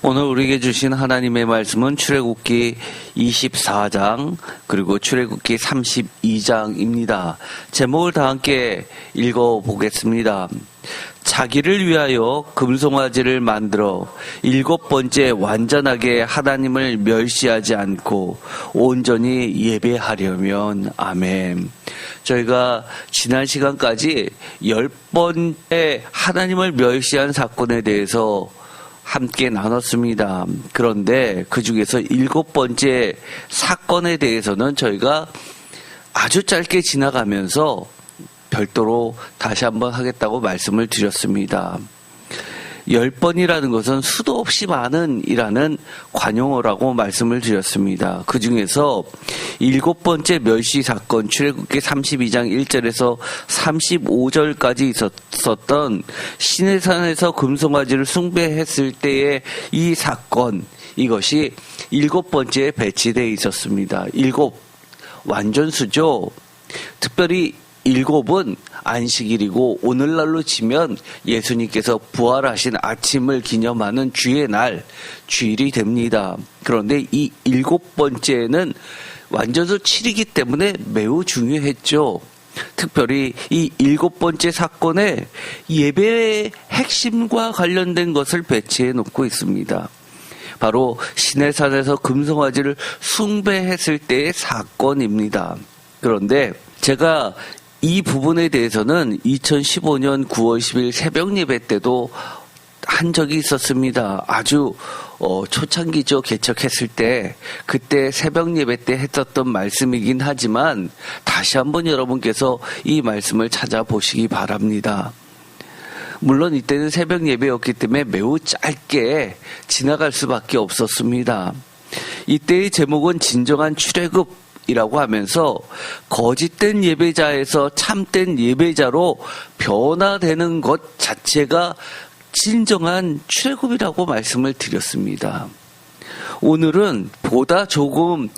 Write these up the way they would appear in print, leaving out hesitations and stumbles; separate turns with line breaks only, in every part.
오늘 우리에게 주신 하나님의 말씀은 출애굽기 24장 그리고 출애굽기 32장입니다. 제목을 다 함께 읽어보겠습니다. 자기를 위하여 금송아지를 만들어 7번째 완전하게 하나님을 멸시하지 않고 온전히 예배하려면. 아멘. 저희가 지난 시간까지 10번째 하나님을 멸시한 사건에 대해서 함께 나눴습니다. 그런데 그 중에서 7번째 사건에 대해서는 저희가 아주 짧게 지나가면서 별도로 다시 한번 하겠다고 말씀을 드렸습니다. 10번이라는 것은 수도 없이 많은 이라는 관용어라고 말씀을 드렸습니다. 그 중에서 7번째 멸시 사건, 출애굽기 32장 1절에서 35절까지 있었던 시내산에서 금송아지를 숭배했을 때의 이 사건, 이것이 7번째에 배치되어 있었습니다. 7, 완전수죠. 특별히 7은 안식일이고 오늘날로 치면 예수님께서 부활하신 아침을 기념하는 주의 날, 주일이 됩니다. 그런데 이 7번째는 완전수 7이기 때문에 매우 중요했죠. 특별히 이 7번째 사건에 예배의 핵심과 관련된 것을 배치해 놓고 있습니다. 바로 시내산에서 금송아지를 숭배했을 때의 사건입니다. 그런데 제가 이 부분에 대해서는 2015년 9월 10일 새벽 예배 때도 한 적이 있었습니다. 아주 초창기죠. 개척했을 때 그때 새벽 예배 때 했었던 말씀이긴 하지만 다시 한번 여러분께서 이 말씀을 찾아보시기 바랍니다. 물론 이때는 새벽 예배였기 때문에 매우 짧게 지나갈 수밖에 없었습니다. 이때의 제목은 진정한 출애굽 이라고 하면서 거짓된 예배자에서 참된 예배자로 변화되는 것 자체가 진정한 출애굽이라고 말씀을 드렸습니다. 오늘은 보다 조금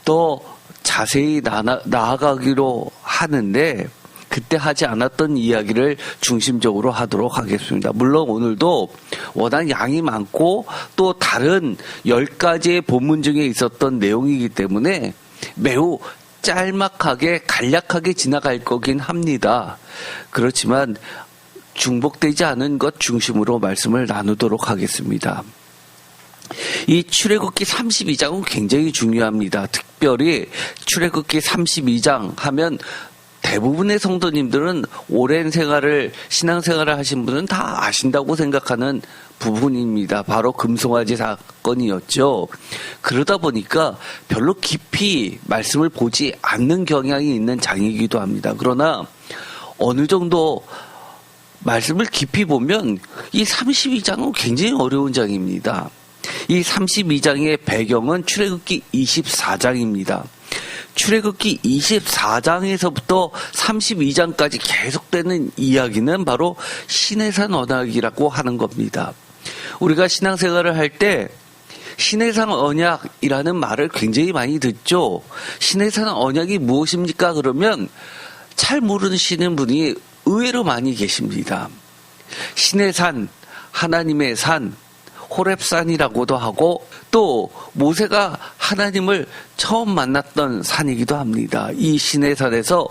더 자세히 나아가기로 하는데 그때 하지 않았던 이야기를 중심적으로 하도록 하겠습니다. 물론 오늘도 워낙 양이 많고 또 다른 10가지의 본문 중에 있었던 내용이기 때문에 매우 짤막하게 간략하게 지나갈 거긴 합니다. 그렇지만 중복되지 않은 것 중심으로 말씀을 나누도록 하겠습니다. 이 출애굽기 32장은 굉장히 중요합니다. 특별히 출애굽기 32장 하면 대부분의 성도님들은 오랜 신앙생활을 하신 분은 다 아신다고 생각하는 부분입니다. 바로 금송아지 사건이었죠. 그러다 보니까 별로 깊이 말씀을 보지 않는 경향이 있는 장이기도 합니다. 그러나 어느 정도 말씀을 깊이 보면 이 32장은 굉장히 어려운 장입니다. 이 32장의 배경은 출애굽기 24장입니다. 출애굽기 24장에서부터 32장까지 계속되는 이야기는 바로 시내산 언약이라고 하는 겁니다. 우리가 신앙생활을 할 때 시내산 언약이라는 말을 굉장히 많이 듣죠. 시내산 언약이 무엇입니까? 그러면 잘 모르시는 분이 의외로 많이 계십니다. 시내산, 하나님의 산, 호렙산이라고도 하고 또 모세가 하나님을 처음 만났던 산이기도 합니다. 이 시내산에서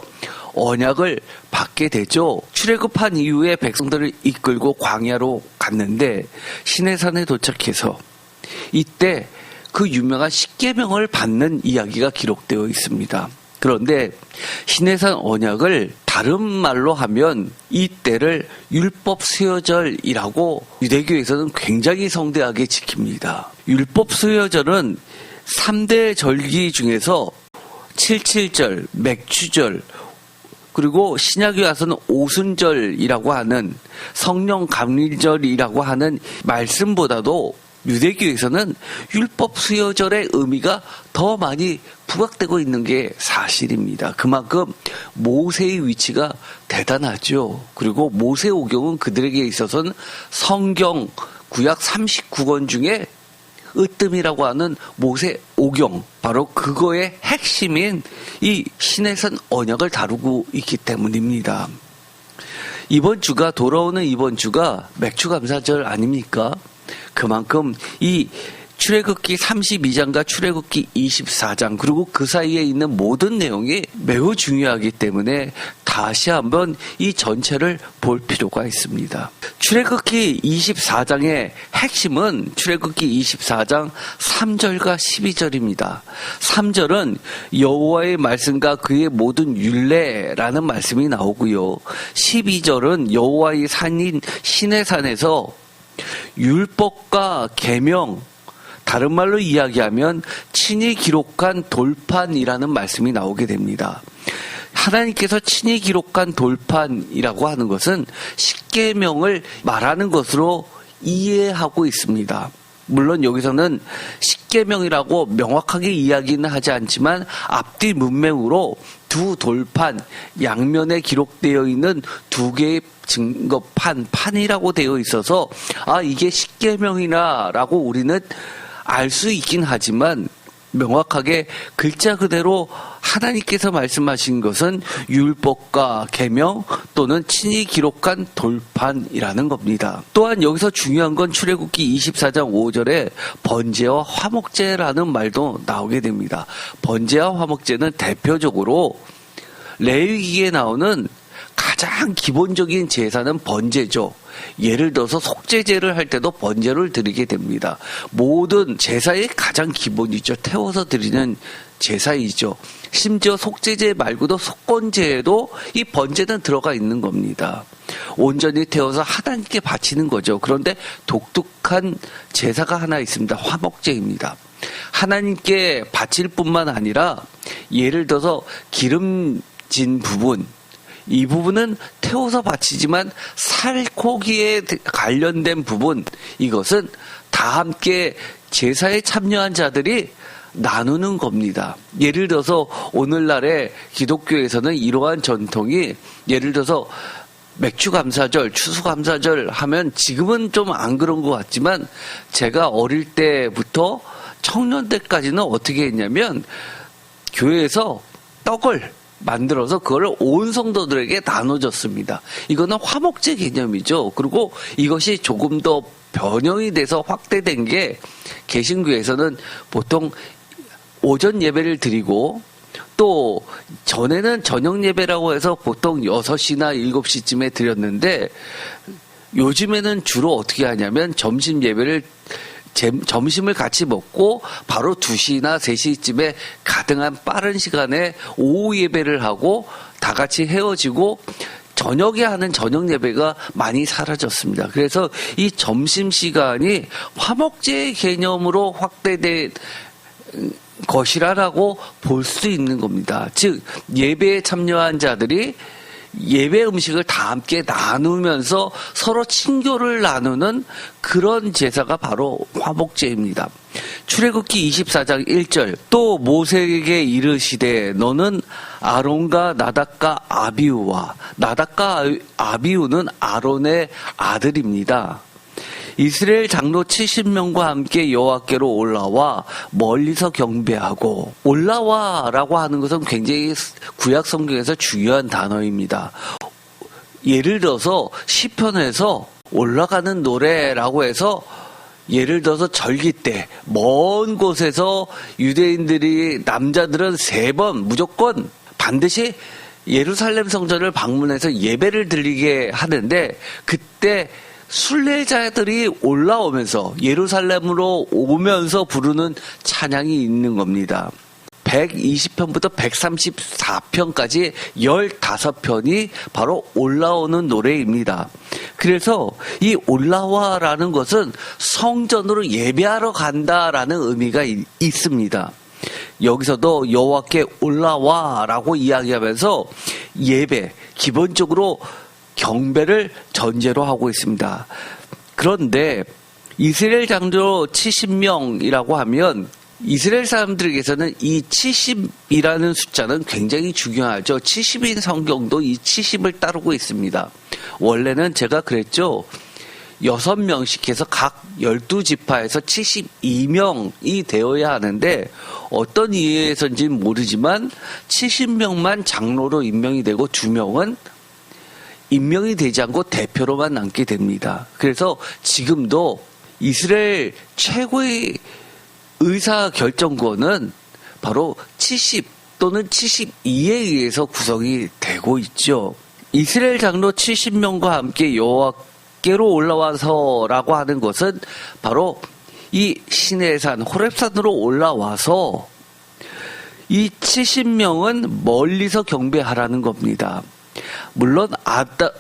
언약을 받게 되죠. 출애굽한 이후에 백성들을 이끌고 광야로 갔는데 시내산에 도착해서 이때 그 유명한 십계명을 받는 이야기가 기록되어 있습니다. 그런데 시내산 언약을 다른 말로 하면 이때를 율법 수여절이라고 유대교에서는 굉장히 성대하게 지킵니다. 율법 수여절은 3대 절기 중에서 77절, 맥추절, 그리고 신약에 와서는 오순절이라고 하는 성령 감리절이라고 하는 말씀보다도 유대교에서는 율법 수여절의 의미가 더 많이 부각되고 있는 게 사실입니다. 그만큼 모세의 위치가 대단하죠. 그리고 모세오경은 그들에게 있어서는 성경 구약 39권 중에 으뜸이라고 하는 모세오경, 바로 그거의 핵심인 이 시내산 언약을 다루고 있기 때문입니다. 돌아오는 이번 주가 맥추감사절 아닙니까? 그만큼 이 출애굽기 32장과 출애굽기 24장 그리고 그 사이에 있는 모든 내용이 매우 중요하기 때문에 다시 한번 이 전체를 볼 필요가 있습니다. 출애굽기 24장의 핵심은 출애굽기 24장 3절과 12절입니다. 3절은 여호와의 말씀과 그의 모든 율례라는 말씀이 나오고요. 12절은 여호와의 산인 시내산에서 율법과 계명, 다른 말로 이야기하면 친히 기록한 돌판이라는 말씀이 나오게 됩니다. 하나님께서 친히 기록한 돌판이라고 하는 것은 십계명을 말하는 것으로 이해하고 있습니다. 물론 여기서는 십계명이라고 명확하게 이야기는 하지 않지만 앞뒤 문맥으로 두 돌판, 양면에 기록되어 있는 두 개의 판이라고 되어 있어서 이게 십계명이라고 우리는 알 수 있긴 하지만 명확하게 글자 그대로 하나님께서 말씀하신 것은 율법과 계명 또는 친히 기록한 돌판이라는 겁니다. 또한 여기서 중요한 건 출애굽기 24장 5절에 번제와 화목제라는 말도 나오게 됩니다. 번제와 화목제는 대표적으로 레위기에 나오는 가장 기본적인 제사는 번제죠. 예를 들어서 속죄제를 할 때도 번제를 드리게 됩니다. 모든 제사의 가장 기본이죠. 태워서 드리는 제사이죠. 심지어 속죄제 말고도 속건제에도 이 번제는 들어가 있는 겁니다. 온전히 태워서 하나님께 바치는 거죠. 그런데 독특한 제사가 하나 있습니다. 화목제입니다. 하나님께 바칠 뿐만 아니라 예를 들어서 기름진 부분, 이 부분은 태워서 바치지만 살코기에 관련된 부분, 이것은 다 함께 제사에 참여한 자들이 나누는 겁니다. 예를 들어서 오늘날의 기독교에서는 이러한 전통이 예를 들어서 맥주감사절, 추수감사절 하면 지금은 좀 안 그런 것 같지만 제가 어릴 때부터 청년 때까지는 어떻게 했냐면 교회에서 떡을 만들어서 그걸 온 성도들에게 나눠줬습니다. 이거는 화목제 개념이죠. 그리고 이것이 조금 더 변형이 돼서 확대된 게 개신교에서는 보통 오전 예배를 드리고 또 전에는 저녁 예배라고 해서 보통 6시나 7시쯤에 드렸는데 요즘에는 주로 어떻게 하냐면 점심 예배를 점심을 같이 먹고 바로 2시나 3시쯤에 가능한 빠른 시간에 오후 예배를 하고 다 같이 헤어지고 저녁에 하는 저녁 예배가 많이 사라졌습니다. 그래서 이 점심시간이 화목제 개념으로 확대된 것이라고 볼 수 있는 겁니다. 즉 예배에 참여한 자들이 예배 음식을 다 함께 나누면서 서로 친교를 나누는 그런 제사가 바로 화목제입니다. 출애굽기 24장 1절 또 모세에게 이르시되 너는 아론과 나답과 아비후와 나답과 아비후는 아론의 아들입니다. 이스라엘 장로 70명과 함께 여호와께로 올라와 멀리서 경배하고 올라와라고 하는 것은 굉장히 구약 성경에서 중요한 단어입니다. 예를 들어서 시편에서 올라가는 노래라고 해서 예를 들어서 절기 때 먼 곳에서 유대인들이 남자들은 3번 무조건 반드시 예루살렘 성전을 방문해서 예배를 드리게 하는데 그때 순례자들이 올라오면서 예루살렘으로 오면서 부르는 찬양이 있는 겁니다. 120편부터 134편까지 15편이 바로 올라오는 노래입니다. 그래서 이 올라와라는 것은 성전으로 예배하러 간다라는 의미가 있습니다. 여기서도 여호와께 올라와라고 이야기하면서 예배, 기본적으로 경배를 전제로 하고 있습니다. 그런데 이스라엘 장로 70명이라고 하면 이스라엘 사람들에게서는 이 70이라는 숫자는 굉장히 중요하죠. 70인 성경도 이 70을 따르고 있습니다. 원래는 제가 그랬죠. 6명씩 해서 각 12지파에서 72명이 되어야 하는데 어떤 이유에서인지는 모르지만 70명만 장로로 임명이 되고 2명은 임명이 되지 않고 대표로만 남게 됩니다. 그래서 지금도 이스라엘 최고의 의사결정권은 바로 70 또는 72에 의해서 구성이 되고 있죠. 이스라엘 장로 70명과 함께 여호와께로 올라와서라고 하는 것은 바로 이 시내산 호렙산으로 올라와서 이 70명은 멀리서 경배하라는 겁니다. 물론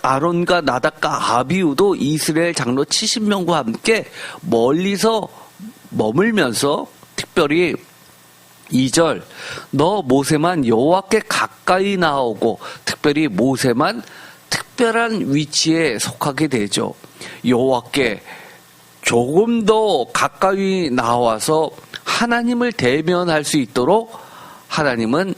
아론과 나답과 아비후도 이스라엘 장로 70명과 함께 멀리서 머물면서 특별히 2절 너 모세만 여호와께 가까이 나오고 특별히 모세만 특별한 위치에 속하게 되죠. 여호와께 조금 더 가까이 나와서 하나님을 대면할 수 있도록 하나님은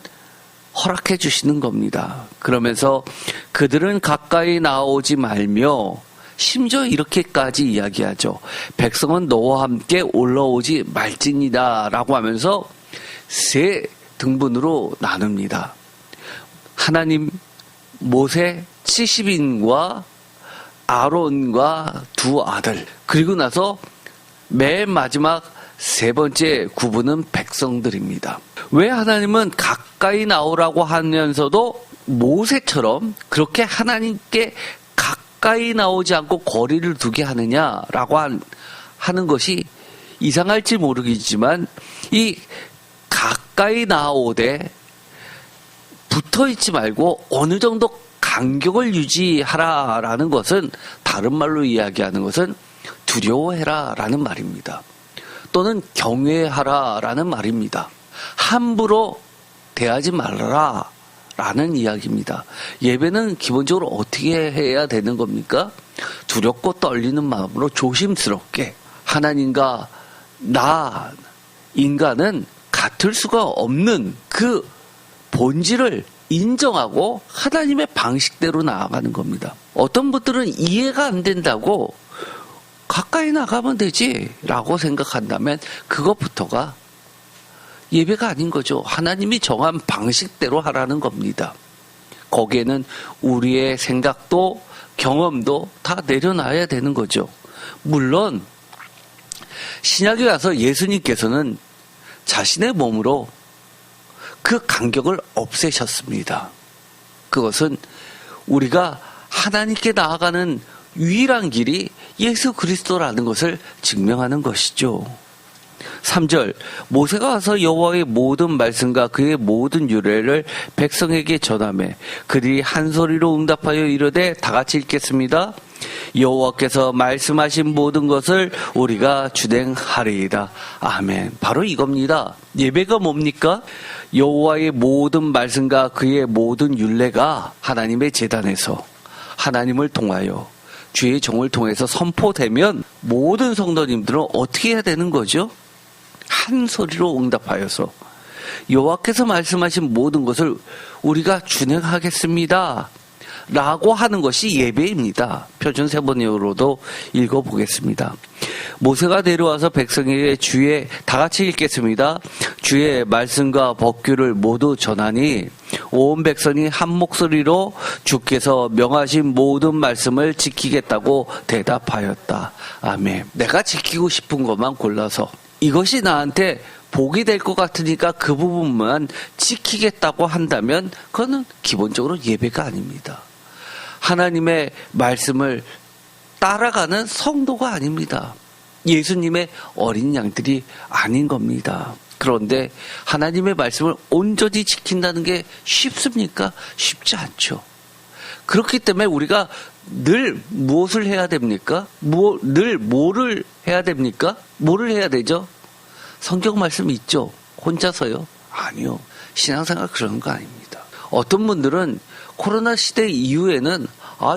허락해 주시는 겁니다. 그러면서 그들은 가까이 나오지 말며 심지어 이렇게까지 이야기하죠. 백성은 너와 함께 올라오지 말지니다 라고 하면서 세 등분으로 나눕니다. 하나님, 모세 70인과 아론과 두 아들, 그리고 나서 맨 마지막 세 번째 구분은 백성들입니다. 왜 하나님은 가까이 나오라고 하면서도 모세처럼 그렇게 하나님께 가까이 나오지 않고 거리를 두게 하느냐라고 하는 것이 이상할지 모르겠지만 이 가까이 나오되 붙어있지 말고 어느 정도 간격을 유지하라라는 것은 다른 말로 이야기하는 것은 두려워해라라는 말입니다. 또는 경외하라라는 말입니다. 함부로 대하지 말라라는 이야기입니다. 예배는 기본적으로 어떻게 해야 되는 겁니까? 두렵고 떨리는 마음으로 조심스럽게 하나님과 나 인간은 같을 수가 없는 그 본질을 인정하고 하나님의 방식대로 나아가는 겁니다. 어떤 분들은 이해가 안 된다고 가까이 나가면 되지 라고 생각한다면 그것부터가 예배가 아닌 거죠. 하나님이 정한 방식대로 하라는 겁니다. 거기에는 우리의 생각도 경험도 다 내려놔야 되는 거죠. 물론 신약에 가서 예수님께서는 자신의 몸으로 그 간격을 없애셨습니다. 그것은 우리가 하나님께 나아가는 유일한 길이 예수 그리스도라는 것을 증명하는 것이죠. 3절 모세가 와서 여호와의 모든 말씀과 그의 모든 율례를 백성에게 전하매 그들이 한 소리로 응답하여 이르되 다 같이 읽겠습니다. 여호와께서 말씀하신 모든 것을 우리가 준행하리이다. 아멘. 바로 이겁니다. 예배가 뭡니까? 여호와의 모든 말씀과 그의 모든 율례가 하나님의 제단에서 하나님을 통하여 주의 종을 통해서 선포되면 모든 성도님들은 어떻게 해야 되는 거죠? 한 소리로 응답하여서 여호와께서 말씀하신 모든 것을 우리가 준행하겠습니다 라고 하는 것이 예배입니다. 표준 세번역으로도 읽어보겠습니다. 모세가 내려와서 백성에게 주의 다 같이 읽겠습니다. 주의 말씀과 법규를 모두 전하니 온 백성이 한 목소리로 주께서 명하신 모든 말씀을 지키겠다고 대답하였다. 아멘. 내가 지키고 싶은 것만 골라서 이것이 나한테 복이 될 것 같으니까 그 부분만 지키겠다고 한다면 그거는 기본적으로 예배가 아닙니다. 하나님의 말씀을 따라가는 성도가 아닙니다. 예수님의 어린 양들이 아닌 겁니다. 그런데 하나님의 말씀을 온전히 지킨다는 게 쉽습니까? 쉽지 않죠. 그렇기 때문에 우리가 늘 무엇을 해야 됩니까? 늘 뭐를 해야 됩니까? 뭐를 해야 되죠? 성경 말씀이 있죠. 혼자서요? 아니요. 신앙생활 그런 거 아닙니다. 어떤 분들은 코로나 시대 이후에는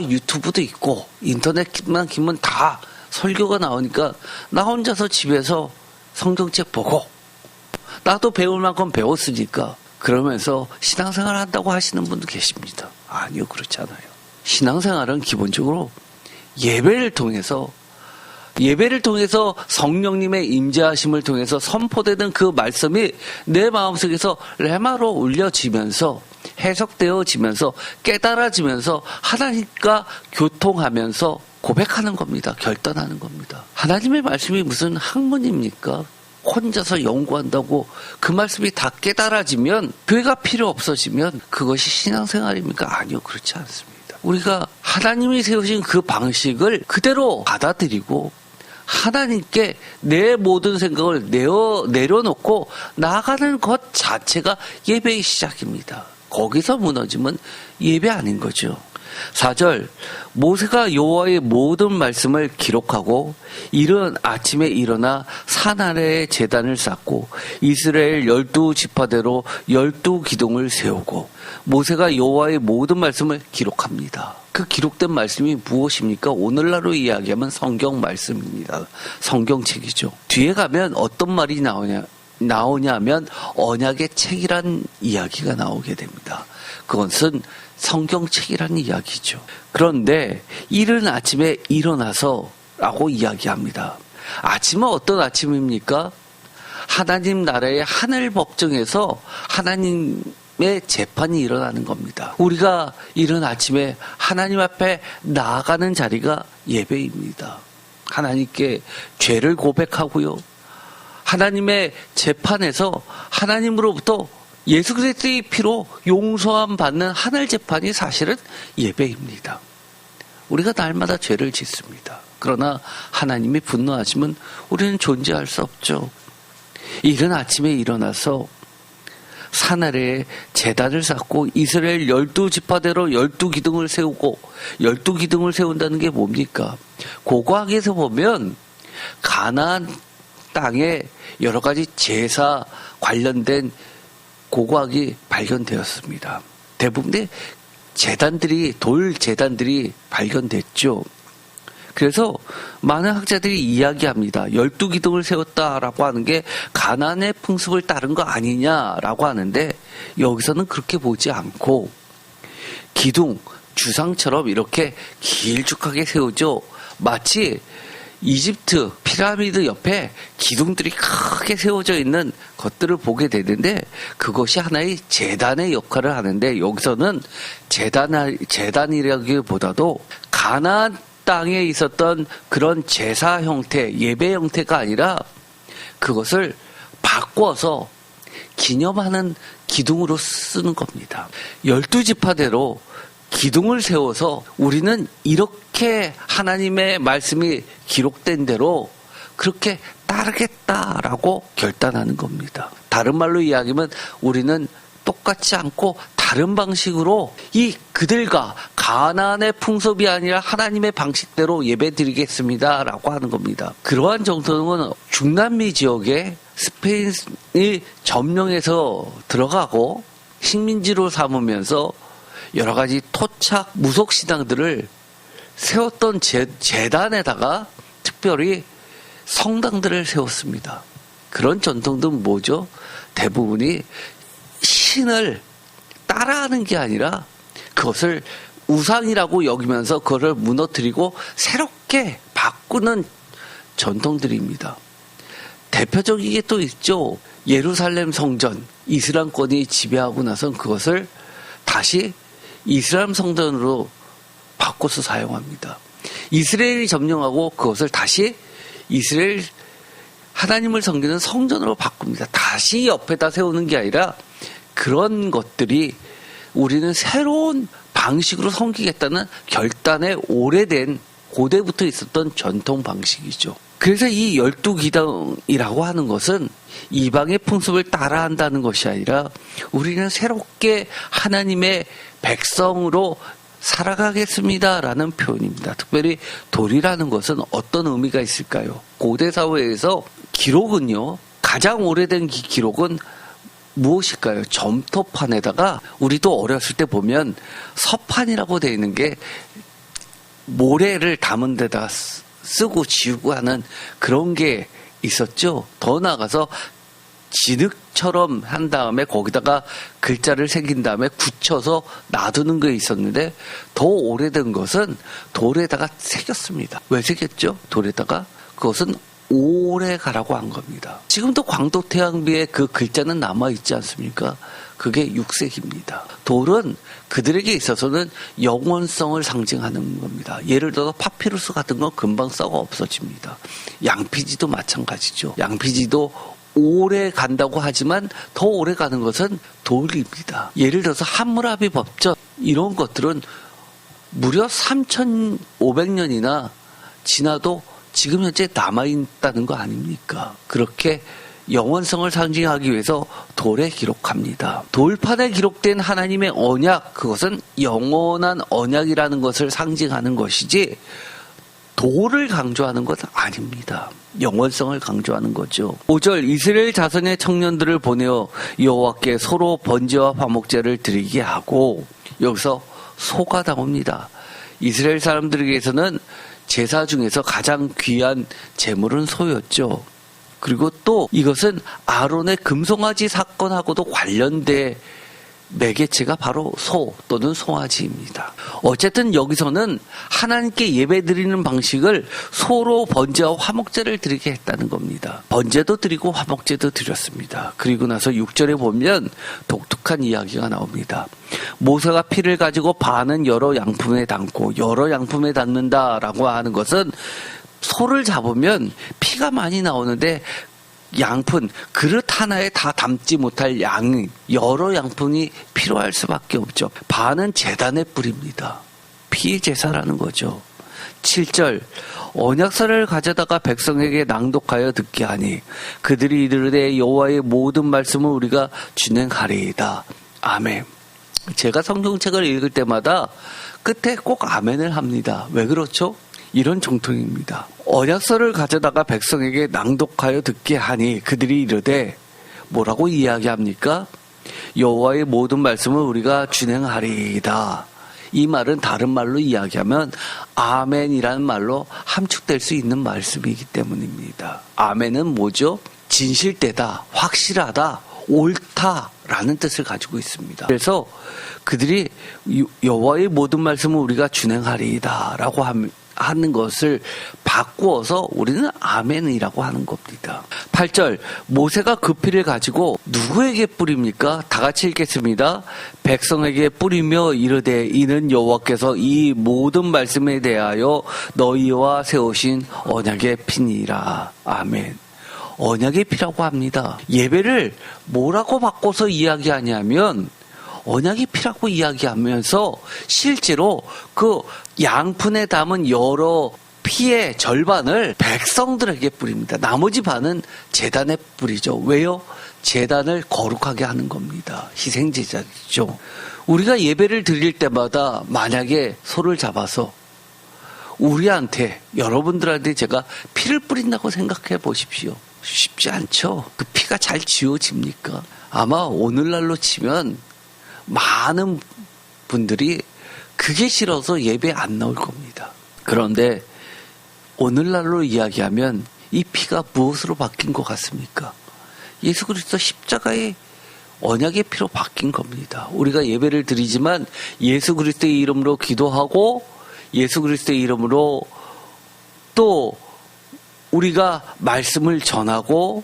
유튜브도 있고 인터넷만 키면 다 설교가 나오니까 나 혼자서 집에서 성경책 보고 나도 배울 만큼 배웠으니까 그러면서 신앙생활 한다고 하시는 분도 계십니다. 아니요, 그렇지 않아요. 신앙생활은 기본적으로 예배를 통해서 예배를 통해서 성령님의 임재하심을 통해서 선포되는 그 말씀이 내 마음속에서 레마로 울려지면서 해석되어지면서 깨달아지면서 하나님과 교통하면서 고백하는 겁니다. 결단하는 겁니다. 하나님의 말씀이 무슨 학문입니까? 혼자서 연구한다고 그 말씀이 다 깨달아지면 교회가 필요 없어지면 그것이 신앙생활입니까? 아니요. 그렇지 않습니다. 우리가 하나님이 세우신 그 방식을 그대로 받아들이고 하나님께 내 모든 생각을 내려놓고 나아가는 것 자체가 예배의 시작입니다. 거기서 무너지면 예배 아닌 거죠. 4절 모세가 여호와의 모든 말씀을 기록하고 이른 아침에 일어나 산 아래에 제단을 쌓고 이스라엘 12지파대로 12기둥을 세우고 모세가 여호와의 모든 말씀을 기록합니다. 그 기록된 말씀이 무엇입니까? 오늘날로 이야기하면 성경 말씀입니다. 성경책이죠. 뒤에 가면 어떤 말이 나오냐면 언약의 책이란 이야기가 나오게 됩니다. 그것은 성경책이라는 이야기죠. 그런데 이른 아침에 일어나서 라고 이야기합니다. 아침은 어떤 아침입니까? 하나님 나라의 하늘 법정에서 하나님의 재판이 일어나는 겁니다. 우리가 이른 아침에 하나님 앞에 나아가는 자리가 예배입니다. 하나님께 죄를 고백하고요. 하나님의 재판에서 하나님으로부터 예수 그리스도의 피로 용서함 받는 하늘 재판이 사실은 예배입니다. 우리가 날마다 죄를 짓습니다. 그러나 하나님이 분노하시면 우리는 존재할 수 없죠. 이른 아침에 일어나서 산 아래에 제단을 쌓고 이스라엘 12지파대로 12기둥을 세우고 12기둥을 세운다는 게 뭡니까? 고고학에서 보면 가나안 땅에 여러 가지 제사 관련된 고고학이 발견되었습니다. 대부분의 제단들이 돌 제단들이 발견됐죠. 그래서 많은 학자들이 이야기합니다. 12기둥을 세웠다라고 하는 게 가나안의 풍습을 따른 거 아니냐라고 하는데 여기서는 그렇게 보지 않고 기둥, 주상처럼 이렇게 길쭉하게 세우죠. 마치 이집트 피라미드 옆에 기둥들이 크게 세워져 있는 것들을 보게 되는데 그것이 하나의 제단의 역할을 하는데 여기서는 제단이라기보다도 가나안 땅에 있었던 그런 제사 형태, 예배 형태가 아니라 그것을 바꿔서 기념하는 기둥으로 쓰는 겁니다. 12지파대로 기둥을 세워서 우리는 이렇게 하나님의 말씀이 기록된 대로 그렇게 따르겠다라고 결단하는 겁니다. 다른 말로 이야기하면 우리는 똑같지 않고 다른 방식으로 그들과 가나안의 풍습이 아니라 하나님의 방식대로 예배드리겠습니다라고 하는 겁니다. 그러한 정도는 중남미 지역에 스페인이 점령해서 들어가고 식민지로 삼으면서 여러 가지 토착 무속신앙들을 세웠던 제단에다가 특별히 성당들을 세웠습니다. 그런 전통들은 뭐죠? 대부분이 신을 따라하는 게 아니라 그것을 우상이라고 여기면서 그것을 무너뜨리고 새롭게 바꾸는 전통들입니다. 대표적인 게 또 있죠. 예루살렘 성전, 이슬람권이 지배하고 나선 그것을 다시 이슬람 성전으로 바꿔서 사용합니다. 이스라엘이 점령하고 그것을 다시 이스라엘 하나님을 섬기는 성전으로 바꿉니다. 다시 옆에다 세우는 게 아니라 그런 것들이 우리는 새로운 방식으로 섬기겠다는 결단에 오래된 고대부터 있었던 전통 방식이죠. 그래서 이 12기둥이라고 하는 것은 이방의 풍습을 따라한다는 것이 아니라 우리는 새롭게 하나님의 백성으로 살아가겠습니다라는 표현입니다. 특별히 돌이라는 것은 어떤 의미가 있을까요? 고대 사회에서 기록은요, 가장 오래된 기록은 무엇일까요? 점토판에다가 우리도 어렸을 때 보면 서판이라고 되어 있는 게 모래를 담은 데다가 쓰고 지우고 하는 그런 게 있었죠. 더 나아가서 진흙처럼 한 다음에 거기다가 글자를 새긴 다음에 굳혀서 놔두는 게 있었는데 더 오래된 것은 돌에다가 새겼습니다. 왜 새겼죠? 돌에다가 그것은 오래 가라고 한 겁니다. 지금도 광도태양비에 그 글자는 남아있지 않습니까? 그게 6세기입니다. 돌은 그들에게 있어서는 영원성을 상징하는 겁니다. 예를 들어 파피루스 같은 건 금방 썩어 없어집니다. 양피지도 마찬가지죠. 양피지도 오래 간다고 하지만 더 오래 가는 것은 돌입니다. 예를 들어서 함무라비 법전 이런 것들은 무려 3,500년이나 지나도 지금 현재 남아있다는 거 아닙니까? 그렇게 영원성을 상징하기 위해서 돌에 기록합니다. 돌판에 기록된 하나님의 언약, 그것은 영원한 언약이라는 것을 상징하는 것이지 돌을 강조하는 것은 아닙니다. 영원성을 강조하는 거죠. 5절 이스라엘 자손의 청년들을 보내어 여호와께 소로 번제와 화목제를 드리게 하고, 여기서 소가 나옵니다. 이스라엘 사람들에게서는 제사 중에서 가장 귀한 제물은 소였죠. 그리고 또 이것은 아론의 금송아지 사건하고도 관련된 매개체가 바로 소 또는 송아지입니다. 어쨌든 여기서는 하나님께 예배드리는 방식을 소로 번제와 화목제를 드리게 했다는 겁니다. 번제도 드리고 화목제도 드렸습니다. 그리고 나서 6절에 보면 독특한 이야기가 나옵니다. 모세가 피를 가지고 반은 여러 양품에 담고, 여러 양품에 담는다라고 하는 것은 소를 잡으면 피가 많이 나오는데 양푼, 그릇 하나에 다 담지 못할 양이 여러 양푼이 필요할 수밖에 없죠. 반은 제단에 뿌립니다. 피제사라는 거죠. 7절 언약서를 가져다가 백성에게 낭독하여 듣게 하니 그들이 이르되 여호와의 모든 말씀을 우리가 준행하리이다. 아멘. 제가 성경책을 읽을 때마다 끝에 꼭 아멘을 합니다. 왜 그렇죠? 이런 정통입니다. 언약서를 가져다가 백성에게 낭독하여 듣게 하니 그들이 이르되 뭐라고 이야기합니까? 여호와의 모든 말씀을 우리가 준행하리이다. 이 말은 다른 말로 이야기하면 아멘이라는 말로 함축될 수 있는 말씀이기 때문입니다. 아멘은 뭐죠? 진실되다, 확실하다, 옳다라는 뜻을 가지고 있습니다. 그래서 그들이 여호와의 모든 말씀을 우리가 준행하리이다 라고 하는 것을 바꾸어서 우리는 아멘이라고 하는 겁니다. 8절 모세가 그 피를 가지고 누구에게 뿌립니까? 다 같이 읽겠습니다. 백성에게 뿌리며 이르되 이는 여호와께서 이 모든 말씀에 대하여 너희와 세우신 언약의 피니라. 아멘. 언약의 피라고 합니다. 예배를 뭐라고 바꿔서 이야기하냐면 언약의 피라고 이야기하면서 실제로 그 양푼에 담은 여러 피의 절반을 백성들에게 뿌립니다. 나머지 반은 제단에 뿌리죠. 왜요? 제단을 거룩하게 하는 겁니다. 희생제사죠. 우리가 예배를 드릴 때마다 만약에 소를 잡아서 우리한테, 여러분들한테 제가 피를 뿌린다고 생각해 보십시오. 쉽지 않죠. 그 피가 잘 지워집니까? 아마 오늘날로 치면 많은 분들이 그게 싫어서 예배 안 나올 겁니다. 그런데 오늘날로 이야기하면 이 피가 무엇으로 바뀐 것 같습니까? 예수 그리스도 십자가의 언약의 피로 바뀐 겁니다. 우리가 예배를 드리지만 예수 그리스도의 이름으로 기도하고 예수 그리스도의 이름으로 또 우리가 말씀을 전하고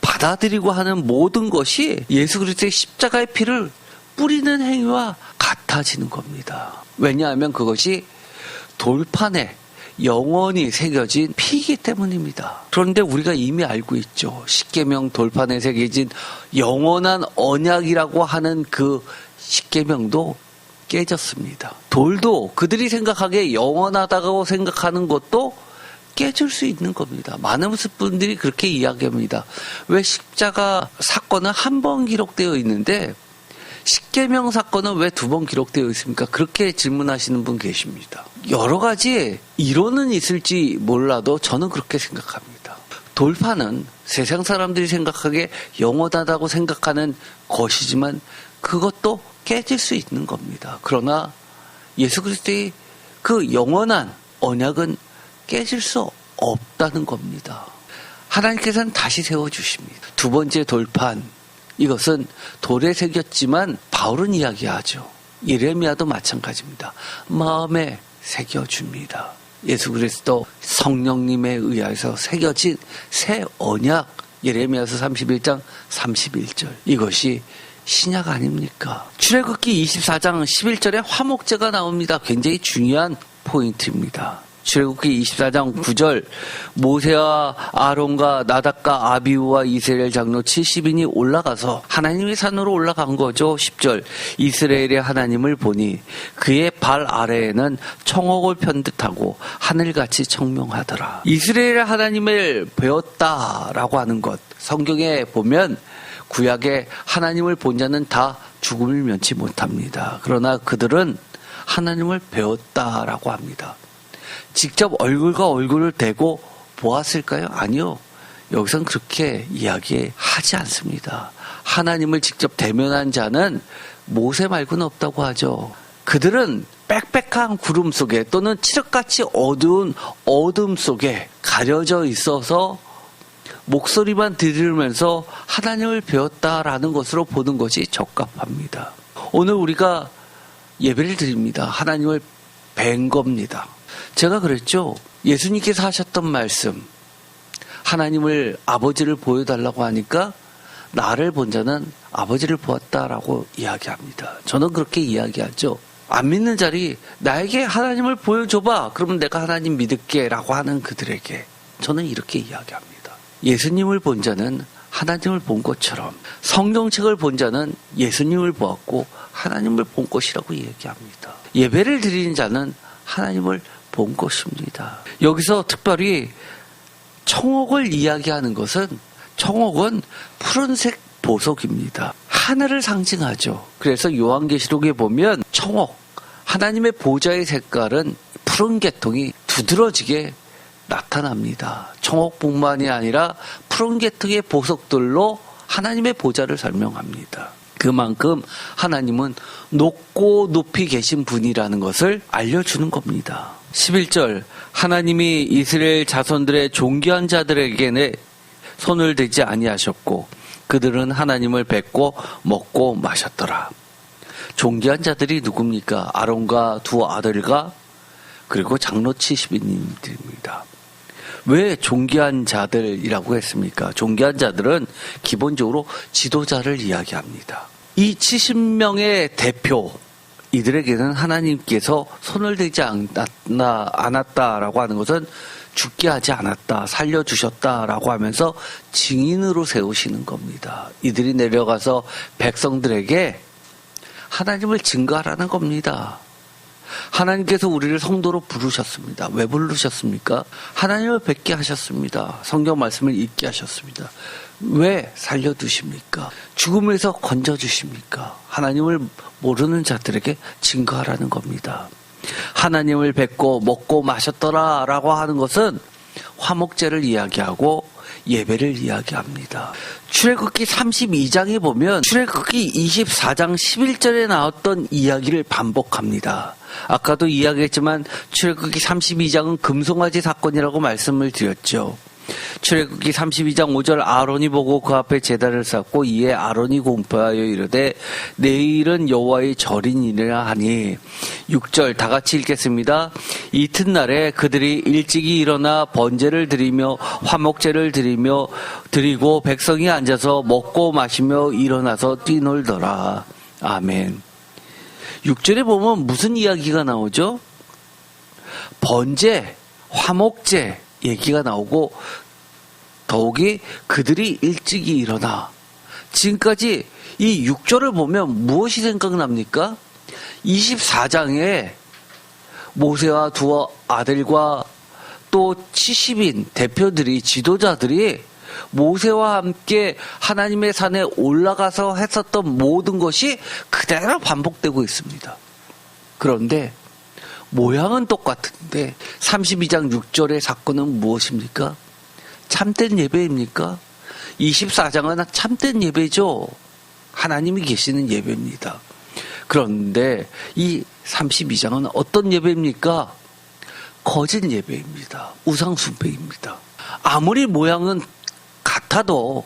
받아들이고 하는 모든 것이 예수 그리스도의 십자가의 피를 뿌리는 행위와 같아지는 겁니다. 왜냐하면 그것이 돌판에 영원히 새겨진 피이기 때문입니다. 그런데 우리가 이미 알고 있죠. 십계명 돌판에 새겨진 영원한 언약이라고 하는 그 십계명도 깨졌습니다. 돌도 그들이 생각하기에 영원하다고 생각하는 것도 깨질 수 있는 겁니다. 많은 분들이 그렇게 이야기합니다. 왜 십자가 사건은 한 번 기록되어 있는데 십계명 사건은 왜 2번 기록되어 있습니까? 그렇게 질문하시는 분 계십니다. 여러 가지 이론은 있을지 몰라도 저는 그렇게 생각합니다. 돌판은 세상 사람들이 생각하기에 영원하다고 생각하는 것이지만 그것도 깨질 수 있는 겁니다. 그러나 예수 그리스도의 그 영원한 언약은 깨질 수 없다는 겁니다. 하나님께서는 다시 세워주십니다. 2번째 돌판, 이것은 돌에 새겼지만 바울은 이야기하죠. 예레미야도 마찬가지입니다. 마음에 새겨줍니다. 예수 그리스도 성령님에 의해서 새겨진 새 언약, 예레미야서 31장 31절. 이것이 신약 아닙니까? 출애굽기 24장 11절에 화목제가 나옵니다. 굉장히 중요한 포인트입니다. 출애굽기 24장 9절, 모세와 아론과 나답과 아비후와 이스라엘 장로 70인이 올라가서 하나님의 산으로 올라간 거죠. 10절, 이스라엘의 하나님을 보니 그의 발 아래에는 청옥을 편듯하고 하늘같이 청명하더라. 이스라엘의 하나님을 배웠다라고 하는 것, 성경에 보면 구약의 하나님을 본 자는 다 죽음을 면치 못합니다. 그러나 그들은 하나님을 배웠다라고 합니다. 직접 얼굴과 얼굴을 대고 보았을까요? 아니요. 여기선 그렇게 이야기하지 않습니다. 하나님을 직접 대면한 자는 모세 말고는 없다고 하죠. 그들은 빽빽한 구름 속에 또는 칠흑같이 어두운 어둠 속에 가려져 있어서 목소리만 들으면서 하나님을 배웠다라는 것으로 보는 것이 적합합니다. 오늘 우리가 예배를 드립니다. 하나님을 뵌 겁니다. 제가 그랬죠. 예수님께서 하셨던 말씀, 하나님을, 아버지를 보여달라고 하니까 나를 본 자는 아버지를 보았다라고 이야기합니다. 저는 그렇게 이야기하죠. 안 믿는 자리 나에게 하나님을 보여줘봐. 그러면 내가 하나님 믿을게 라고 하는 그들에게 저는 이렇게 이야기합니다. 예수님을 본 자는 하나님을 본 것처럼, 성경책을 본 자는 예수님을 보았고 하나님을 본 것이라고 얘기합니다. 예배를 드리는 자는 하나님을 본 것입니다. 여기서 특별히 청옥을 이야기하는 것은, 청옥은 푸른색 보석입니다. 하늘을 상징하죠. 그래서 요한계시록에 보면 청옥, 하나님의 보좌의 색깔은 푸른 계통이 두드러지게 나타납니다. 청옥뿐만이 아니라 푸른 계통의 보석들로 하나님의 보좌를 설명합니다. 그만큼 하나님은 높고 높이 계신 분이라는 것을 알려주는 겁니다. 11절, 하나님이 이스라엘 자손들의 존귀한 자들에게 손을 대지 아니하셨고 그들은 하나님을 뵙고 먹고 마셨더라. 존귀한 자들이 누굽니까? 아론과 두 아들과 그리고 장로 70인들입니다. 왜 존귀한 자들이라고 했습니까? 존귀한 자들은 기본적으로 지도자를 이야기합니다. 이 70명의 대표, 이들에게는 하나님께서 손을 대지 않았다라고 하는 것은 죽게 하지 않았다, 살려주셨다라고 하면서 증인으로 세우시는 겁니다. 이들이 내려가서 백성들에게 하나님을 증거하라는 겁니다. 하나님께서 우리를 성도로 부르셨습니다. 왜 부르셨습니까? 하나님을 뵙게 하셨습니다. 성경 말씀을 읽게 하셨습니다. 왜 살려두십니까? 죽음에서 건져주십니까? 하나님을 모르는 자들에게 증거하라는 겁니다. 하나님을 뵙고 먹고 마셨더라 라고 하는 것은 화목제를 이야기하고 예배를 이야기합니다. 출애굽기 32장에 보면 출애굽기 24장 11절에 나왔던 이야기를 반복합니다. 아까도 이야기했지만 출애굽기 32장은 금송아지 사건이라고 말씀을 드렸죠. 출애굽기 32장 5절, 아론이 보고 그 앞에 제단을 쌓고 이에 아론이 공포하여 이르되 내일은 여호와의 절이니라 하니. 6절 다 같이 읽겠습니다. 이튿날에 그들이 일찍이 일어나 번제를 드리며 화목제를 드리고 백성이 앉아서 먹고 마시며 일어나서 뛰놀더라. 아멘. 6절에 보면 무슨 이야기가 나오죠? 번제, 화목제 얘기가 나오고 더욱이 그들이 일찍이 일어나. 지금까지 이 6절을 보면 무엇이 생각납니까? 24장에 모세와 두 아들과 또 70인 대표들이, 지도자들이 모세와 함께 하나님의 산에 올라가서 했었던 모든 것이 그대로 반복되고 있습니다. 그런데 모양은 똑같은데 32장 6절의 사건은 무엇입니까? 참된 예배입니까? 24장은 참된 예배죠. 하나님이 계시는 예배입니다. 그런데 이 32장은 어떤 예배입니까? 거짓 예배입니다. 우상 숭배입니다. 아무리 모양은 같아도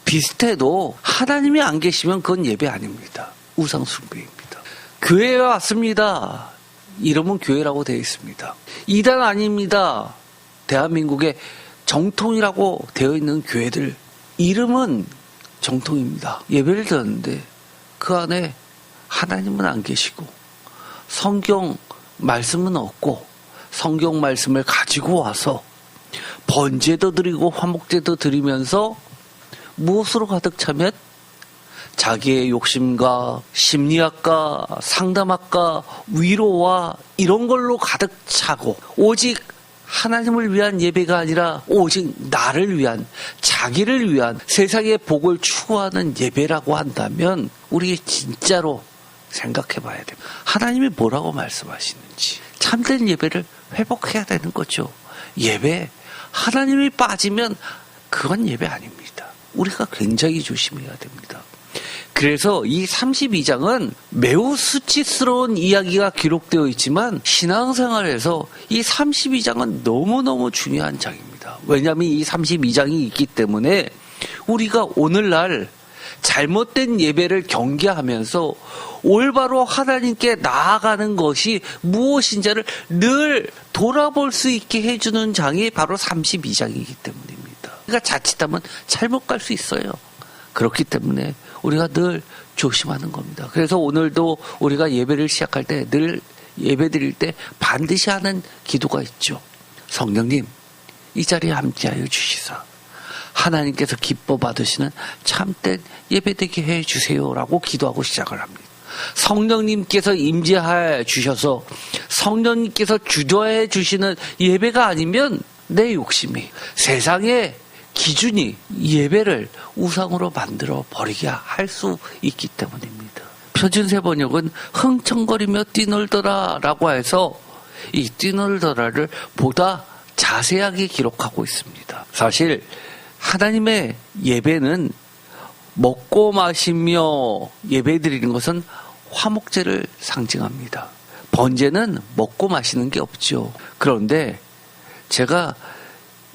비슷해도 하나님이 안 계시면 그건 예배 아닙니다. 우상 숭배입니다. 교회에 왔습니다. 이름은 교회라고 되어 있습니다. 이단 아닙니다. 대한민국의 정통이라고 되어 있는 교회들 이름은 정통입니다. 예배를 드렸는데 그 안에 하나님은 안 계시고 성경 말씀은 없고 성경 말씀을 가지고 와서 번제도 드리고 화목제도 드리면서 무엇으로 가득 차면 자기의 욕심과 심리학과 상담학과 위로와 이런 걸로 가득 차고 오직 하나님을 위한 예배가 아니라 오직 나를 위한 자기를 위한 세상의 복을 추구하는 예배라고 한다면 우리 진짜로 생각해 봐야 됩니다. 하나님이 뭐라고 말씀하시는지 참된 예배를 회복해야 되는 거죠. 예배 하나님이 빠지면 그건 예배 아닙니다. 우리가 굉장히 조심해야 됩니다. 그래서 이 32장은 매우 수치스러운 이야기가 기록되어 있지만 신앙생활에서 이 32장은 너무너무 중요한 장입니다. 왜냐하면 이 32장이 있기 때문에 우리가 오늘날 잘못된 예배를 경계하면서 올바로 하나님께 나아가는 것이 무엇인지를 늘 돌아볼 수 있게 해주는 장이 바로 32장이기 때문입니다. 그러니까 자칫하면 잘못 갈 수 있어요. 그렇기 때문에 우리가 늘 조심하는 겁니다. 그래서 오늘도 우리가 예배를 시작할 때 늘 예배 드릴 때 반드시 하는 기도가 있죠. 성령님, 이 자리에 함께하여 주시사 하나님께서 기뻐 받으시는 참된 예배되게 해주세요라고 기도하고 시작을 합니다. 성령님께서 임재하여 주셔서 성령님께서 주도해 주시는 예배가 아니면 내 욕심이 세상의 기준이 예배를 우상으로 만들어 버리게 할 수 있기 때문입니다. 표준세 번역은 흥청거리며 뛰놀더라 라고 해서 이 뛰놀더라를 보다 자세하게 기록하고 있습니다. 사실 하나님의 예배는 먹고 마시며 예배드리는 것은 화목제를 상징합니다. 번제는 먹고 마시는 게 없죠. 그런데 제가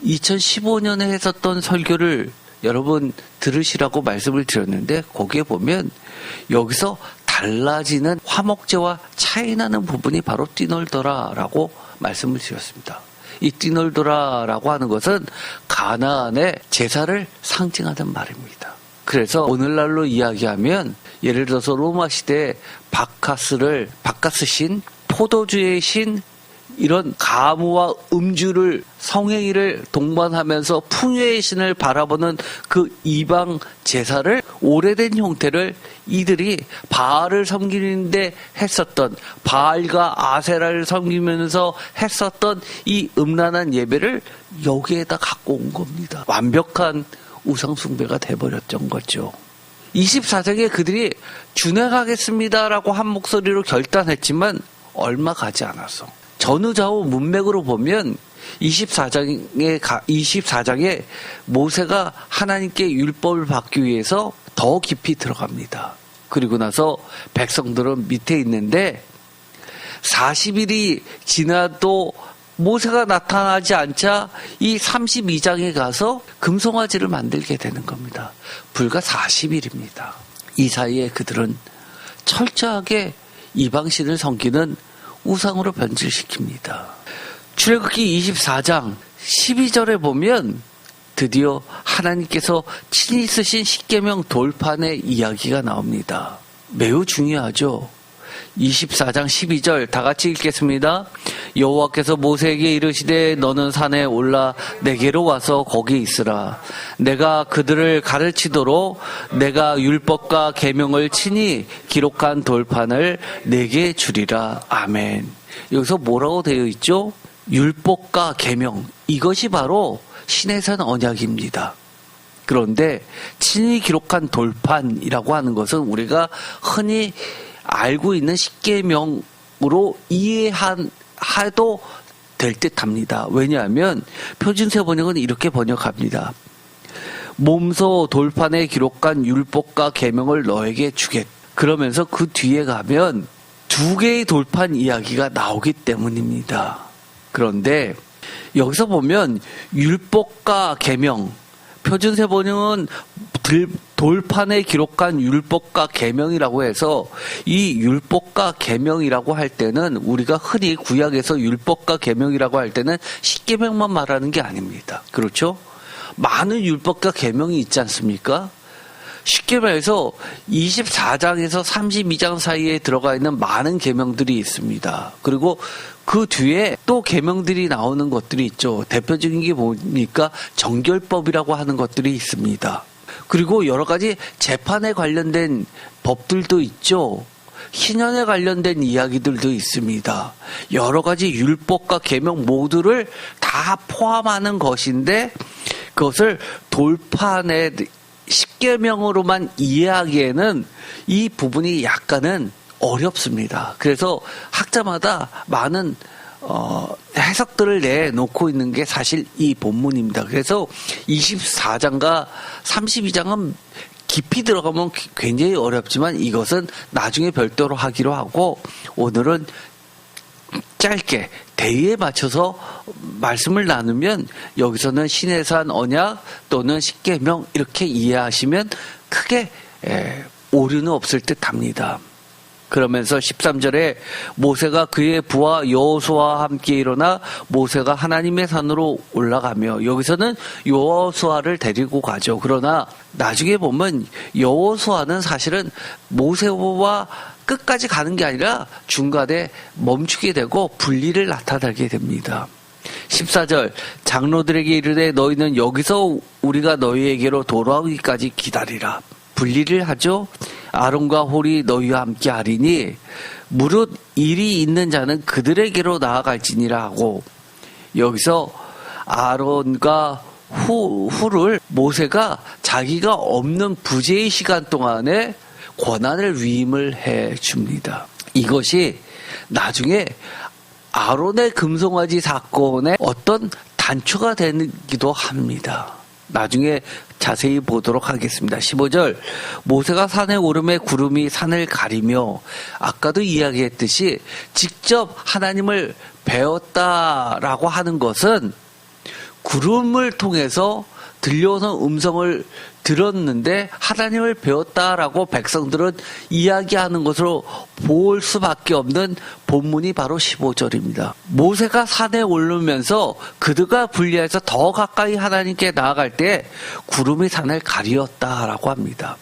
2015년에 했었던 설교를 여러분 들으시라고 말씀을 드렸는데 거기에 보면 여기서 달라지는 화목제와 차이나는 부분이 바로 뛰놀더라라고 말씀을 드렸습니다. 이 뛰놀더라라고 하는 것은 가나안의 제사를 상징하는 말입니다. 그래서 오늘날로 이야기하면 예를 들어서 로마 시대에 바카스 신, 포도주의 신 이런 가무와 음주를 성행위를 동반하면서 풍요의 신을 바라보는 그 이방 제사를 오래된 형태를 이들이 바알을 섬기는데 했었던 바알과 아세라를 섬기면서 했었던 이 음란한 예배를 여기에다 갖고 온 겁니다. 완벽한 우상숭배가 돼버렸던 거죠. 24장에 그들이 준행하겠습니다라고 한 목소리로 결단했지만 얼마 가지 않았어. 전후좌우 문맥으로 보면 24장에 모세가 하나님께 율법을 받기 위해서 더 깊이 들어갑니다. 그리고 나서 백성들은 밑에 있는데 40일이 지나도 모세가 나타나지 않자 이 32장에 가서 금송아지를 만들게 되는 겁니다. 불과 40일입니다. 이 사이에 그들은 철저하게 이방신을 섬기는 우상으로 변질시킵니다. 출애굽기 24장 12절에 보면 드디어 하나님께서 친히 쓰신 십계명 돌판의 이야기가 나옵니다. 매우 중요하죠. 24장 12절 다 같이 읽겠습니다. 여호와께서 모세에게 이르시되 너는 산에 올라 내게로 와서 거기 있으라. 내가 그들을 가르치도록 내가 율법과 계명을 친히 기록한 돌판을 내게 주리라. 아멘. 여기서 뭐라고 되어 있죠? 율법과 계명, 이것이 바로 신에선 언약입니다. 그런데 친히 기록한 돌판이라고 하는 것은 우리가 흔히 알고 있는 십계명으로 이해해도 될 듯합니다. 왜냐하면 표준세 번역은 이렇게 번역합니다. 몸소 돌판에 기록한 율법과 계명을 너에게 주겠. 그러면서 그 뒤에 가면 두 개의 돌판 이야기가 나오기 때문입니다. 그런데 여기서 보면 율법과 계명, 표준세 번역은 돌판에 기록한 율법과 계명이라고 해서 이 율법과 계명이라고 할 때는 우리가 흔히 구약에서 율법과 계명이라고 할 때는 십계명만 말하는 게 아닙니다. 그렇죠? 많은 율법과 계명이 있지 않습니까? 쉽게 말해서 24장에서 32장 사이에 들어가 있는 많은 계명들이 있습니다. 그리고 그 뒤에 또 계명들이 나오는 것들이 있죠. 대표적인 게 보니까 정결법이라고 하는 것들이 있습니다. 그리고 여러 가지 재판에 관련된 법들도 있죠. 희년에 관련된 이야기들도 있습니다. 여러 가지 율법과 계명 모두를 다 포함하는 것인데 그것을 돌판에 십계명으로만 이해하기에는 이 부분이 약간은 어렵습니다. 그래서 학자마다 많은 해석들을 내놓고 있는 게 사실 이 본문입니다. 그래서 24장과 32장은 깊이 들어가면 굉장히 어렵지만 이것은 나중에 별도로 하기로 하고 오늘은 짧게 대의에 맞춰서 말씀을 나누면 여기서는 시내산 언약 또는 십계명 이렇게 이해하시면 크게 오류는 없을 듯 합니다. 그러면서 13절에 모세가 그의 부하 여호수아와 함께 일어나 모세가 하나님의 산으로 올라가며 여기서는 여호수아를 데리고 가죠. 그러나 나중에 보면 여호수아는 사실은 모세와 끝까지 가는 게 아니라 중간에 멈추게 되고 분리를 나타나게 됩니다. 14절 장로들에게 이르되 너희는 여기서 우리가 너희에게로 돌아오기까지 기다리라. 분리를 하죠. 아론과 홀이 너희와 함께 하리니 무릇 일이 있는 자는 그들에게로 나아갈지니라 하고 여기서 아론과 홀을 모세가 자기가 없는 부재의 시간 동안에 권한을 위임을 해 줍니다. 이것이 나중에 아론의 금송아지 사건의 어떤 단초가 되기도 합니다. 나중에 자세히 보도록 하겠습니다. 15절 모세가 산에 오르매 구름이 산을 가리며 아까도 이야기했듯이 직접 하나님을 배웠다라고 하는 것은 구름을 통해서 들려오는 음성을 들었는데 하나님을 배웠다라고 백성들은 이야기하는 것으로 볼 수밖에 없는 본문이 바로 15절입니다. 모세가 산에 오르면서 그들과 분리해서 더 가까이 하나님께 나아갈 때 구름이 산을 가리었다라고 합니다.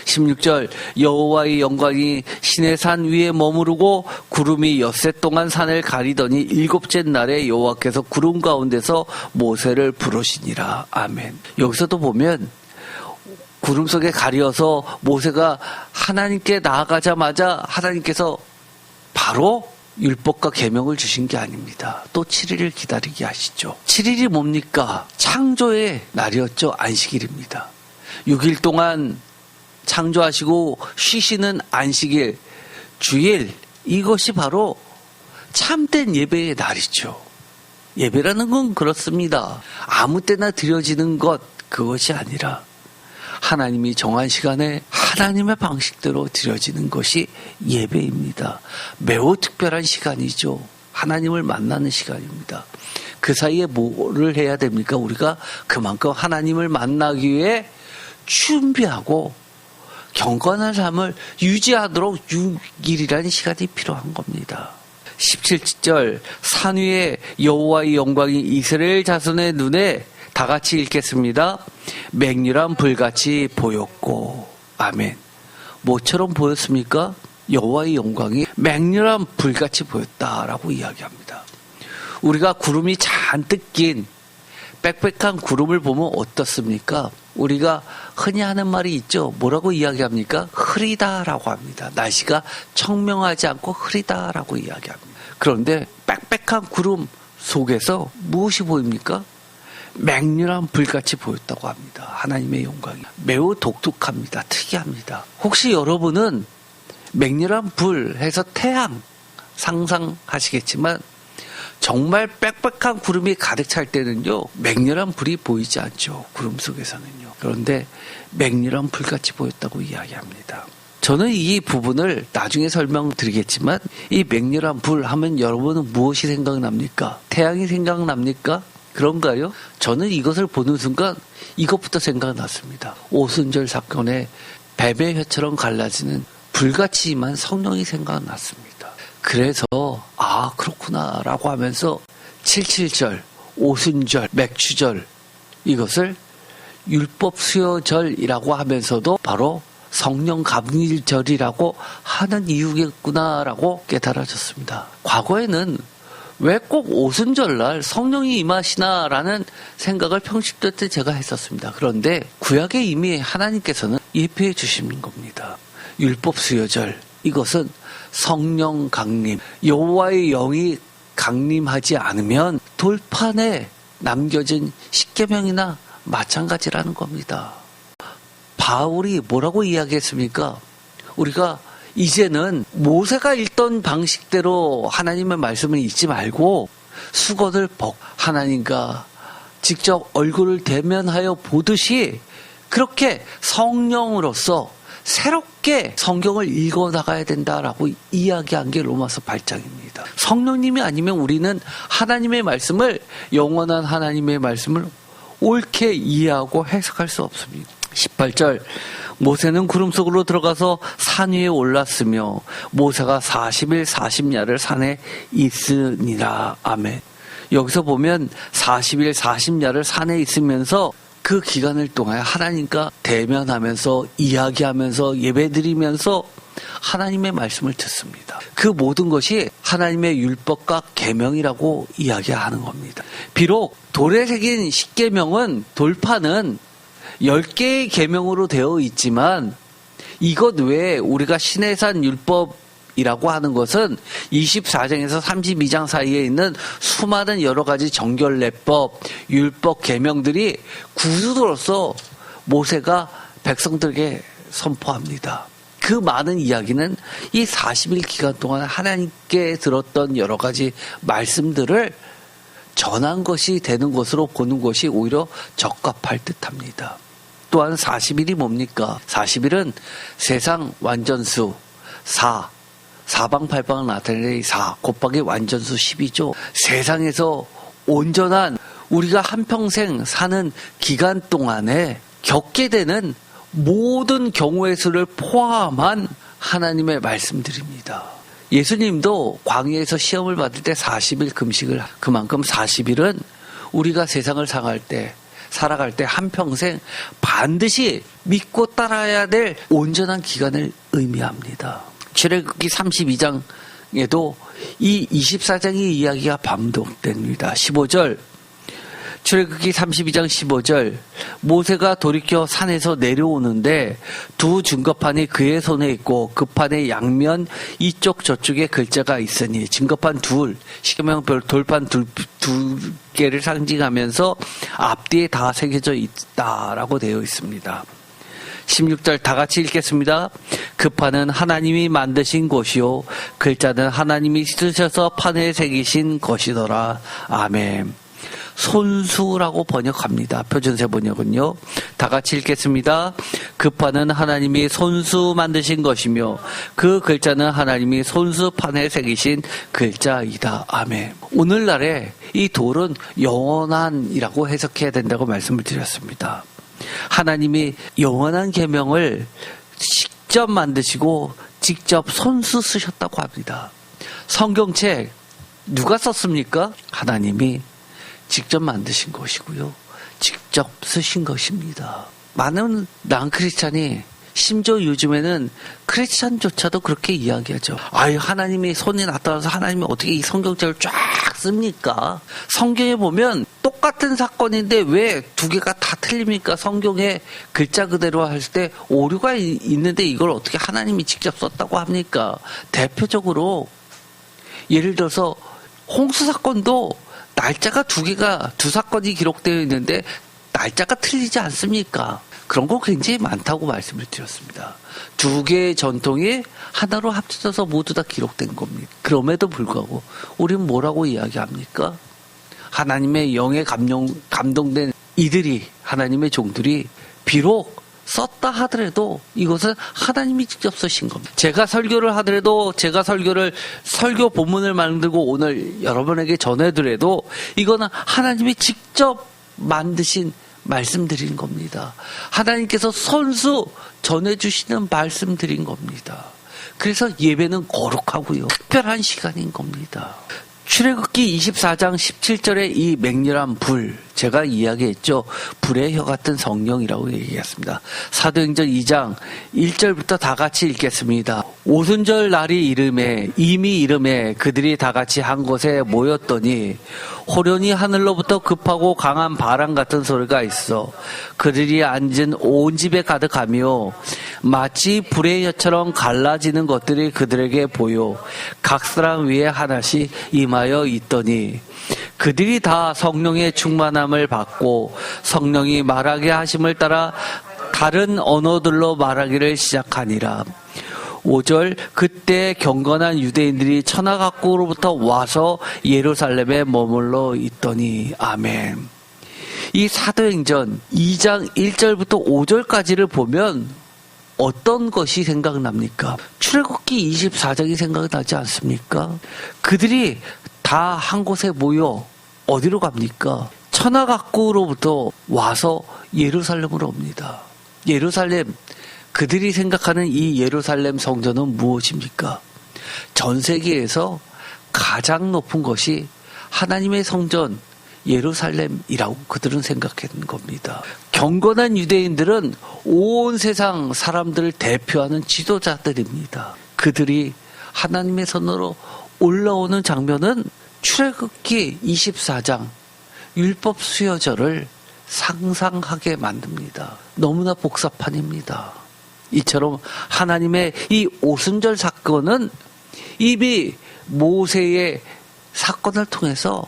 16절 여호와의 영광이 시내산 위에 머무르고 구름이 엿새 동안 산을 가리더니 일곱째 날에 여호와께서 구름 가운데서 모세를 부르시니라. 아멘. 여기서도 보면 구름 속에 가려서 모세가 하나님께 나아가자마자 하나님께서 바로 율법과 계명을 주신 게 아닙니다. 또 7일을 기다리게 하시죠. 7일이 뭡니까? 창조의 날이었죠. 안식일입니다. 6일 동안 창조하시고 쉬시는 안식일, 주일, 이것이 바로 참된 예배의 날이죠. 예배라는 건 그렇습니다. 아무 때나 드려지는 것, 그것이 아니라 하나님이 정한 시간에 하나님의 방식대로 드려지는 것이 예배입니다. 매우 특별한 시간이죠. 하나님을 만나는 시간입니다. 그 사이에 뭐를 해야 됩니까? 우리가 그만큼 하나님을 만나기 위해 준비하고 경건한 삶을 유지하도록 6일이라는 시간이 필요한 겁니다. 17절 산 위에 여호와의 영광이 이스라엘 자손의 눈에 다 같이 읽겠습니다. 맹렬한 불같이 보였고 아멘. 뭐처럼 보였습니까? 여호와의 영광이 맹렬한 불같이 보였다라고 이야기합니다. 우리가 구름이 잔뜩 낀 빽빽한 구름을 보면 어떻습니까? 우리가 흔히 하는 말이 있죠. 뭐라고 이야기합니까? 흐리다라고 합니다. 날씨가 청명하지 않고 흐리다라고 이야기합니다. 그런데 빽빽한 구름 속에서 무엇이 보입니까? 맹렬한 불같이 보였다고 합니다. 하나님의 영광이 매우 독특합니다. 특이합니다. 혹시 여러분은 맹렬한 불 해서 태양 상상하시겠지만 정말 빽빽한 구름이 가득 찰 때는요, 맹렬한 불이 보이지 않죠. 구름 속에서는요. 그런데 맹렬한 불같이 보였다고 이야기합니다. 저는 이 부분을 나중에 설명드리겠지만 이 맹렬한 불 하면 여러분은 무엇이 생각납니까? 태양이 생각납니까? 그런가요? 저는 이것을 보는 순간 이것부터 생각났습니다. 오순절 사건에 뱀의 혀처럼 갈라지는 불같이 임한 성령이 생각났습니다. 그래서 그렇구나 라고 하면서 77절, 오순절, 맥추절 이것을 율법 수요절이라고 하면서도 바로 성령 감리절이라고 하는 이유겠구나라고 깨달아졌습니다. 과거에는 왜 꼭 오순절날 성령이 임하시나라는 생각을 평신도 때 제가 했었습니다. 그런데 구약에 이미 하나님께서는 예표해 주신 겁니다. 율법 수요절 이것은 성령 강림, 여호와의 영이 강림하지 않으면 돌판에 남겨진 십계명이나 마찬가지라는 겁니다. 바울이 뭐라고 이야기했습니까? 우리가 이제는 모세가 읽던 방식대로 하나님의 말씀을 읽지 말고 수건을 하나님과 직접 얼굴을 대면하여 보듯이 그렇게 성령으로서 새롭게 성경을 읽어나가야 된다라고 이야기한 게 로마서 8장입니다. 성령님이 아니면 우리는 하나님의 말씀을, 영원한 하나님의 말씀을 옳게 이해하고 해석할 수 없습니다. 18절 모세는 구름 속으로 들어가서 산 위에 올랐으며 모세가 40일 40야를 산에 있으니라. 아멘. 여기서 보면 40일 40야를 산에 있으면서 그 기간을 동안 하나님과 대면하면서 이야기하면서 예배드리면서 하나님의 말씀을 듣습니다. 그 모든 것이 하나님의 율법과 계명이라고 이야기하는 겁니다. 비록 돌에 새긴 십계명은 돌판은 10개의 계명으로 되어 있지만 이것 외에 우리가 시내산 율법이라고 하는 것은 24장에서 32장 사이에 있는 수많은 여러 가지 정결례법, 율법, 계명들이 구두로서 모세가 백성들에게 선포합니다. 그 많은 이야기는 이 40일 기간 동안 하나님께 들었던 여러 가지 말씀들을 전한 것이 되는 것으로 보는 것이 오히려 적합할 듯합니다. 또한 40일이 뭡니까? 40일은 세상 완전수 4, 사방팔방 나타내는 4 곱하기 완전수 10이죠. 세상에서 온전한 우리가 한평생 사는 기간 동안에 겪게 되는 모든 경우의 수를 포함한 하나님의 말씀들입니다. 예수님도 광야에서 시험을 받을 때 40일 금식을, 그만큼 40일은 우리가 세상을 살아갈 때 한평생 반드시 믿고 따라야 될 온전한 기간을 의미합니다. 출애굽기 32장에도 이 24장의 이야기가 반복됩니다. 15절 출애굽기 32장 15절 모세가 돌이켜 산에서 내려오는데 두 증거판이 그의 손에 있고 그 판의 양면 이쪽 저쪽에 글자가 있으니 증거판 둘, 십계명 돌판 두 개를 상징하면서 앞뒤에 다 새겨져 있다라고 되어 있습니다. 16절 다 같이 읽겠습니다. 그 판은 하나님이 만드신 것이요 글자는 하나님이 쓰셔서 판에 새기신 것이더라. 아멘. 손수라고 번역합니다. 표준세 번역은요. 다 같이 읽겠습니다. 그 판은 하나님이 손수 만드신 것이며 그 글자는 하나님이 손수판에 새기신 글자이다. 아멘. 오늘날에 이 돌은 영원한이라고 해석해야 된다고 말씀을 드렸습니다. 하나님이 영원한 계명을 직접 만드시고 직접 손수 쓰셨다고 합니다. 성경책 누가 썼습니까? 하나님이 직접 만드신 것이고요. 직접 쓰신 것입니다. 많은 난-크리스찬이 심지어 요즘에는 크리스찬조차도 그렇게 이야기하죠. 하나님이 손이 나타나서 하나님이 어떻게 이 성경책을 쫙 씁니까? 성경에 보면 똑같은 사건인데 왜 두 개가 다 틀립니까? 성경에 글자 그대로 할 때 오류가 있는데 이걸 어떻게 하나님이 직접 썼다고 합니까? 대표적으로 예를 들어서 홍수 사건도 날짜가 두 사건이 기록되어 있는데 날짜가 틀리지 않습니까? 그런 거 굉장히 많다고 말씀을 드렸습니다. 두 개의 전통이 하나로 합쳐져서 모두 다 기록된 겁니다. 그럼에도 불구하고 우리는 뭐라고 이야기합니까? 하나님의 영에 감동된 이들이, 하나님의 종들이 비록 썼다 하더라도 이것은 하나님이 직접 쓰신 겁니다. 제가 설교를 하더라도 제가 설교 본문을 만들고 오늘 여러분에게 전해드려도 이거는 하나님이 직접 만드신 말씀드린 겁니다. 하나님께서 선수 전해주시는 말씀드린 겁니다. 그래서 예배는 거룩하고요. 특별한 시간인 겁니다. 출애굽기 24장 17절의 이 맹렬한 불, 제가 이야기했죠. 불의 혀 같은 성령이라고 얘기했습니다. 사도행전 2장 1절부터 다 같이 읽겠습니다. 오순절 날이 이미 이름에 그들이 다 같이 한 곳에 모였더니 호련히 하늘로부터 급하고 강한 바람 같은 소리가 있어 그들이 앉은 온 집에 가득하며 마치 불의 혀처럼 갈라지는 것들이 그들에게 보여 각 사람 위에 하나씩 임하여 있더니 그들이 다 성령의 충만함을 받고 성령이 말하게 하심을 따라 다른 언어들로 말하기를 시작하니라. 5절 그때 경건한 유대인들이 천하각국으로부터 와서 예루살렘에 머물러 있더니 아멘. 이 사도행전 2장 1절부터 5절까지를 보면 어떤 것이 생각납니까? 출애굽기 24장이 생각나지 않습니까? 그들이 다 한 곳에 모여 어디로 갑니까? 천하각국으로부터 와서 예루살렘으로 옵니다. 예루살렘, 그들이 생각하는 이 예루살렘 성전은 무엇입니까? 전 세계에서 가장 높은 것이 하나님의 성전 예루살렘이라고 그들은 생각했던 겁니다. 경건한 유대인들은 온 세상 사람들을 대표하는 지도자들입니다. 그들이 하나님의 손으로 올라오는 장면은 출애굽기 24장 율법 수여절을 상상하게 만듭니다. 너무나 복사판입니다. 이처럼 하나님의 이 오순절 사건은 이미 모세의 사건을 통해서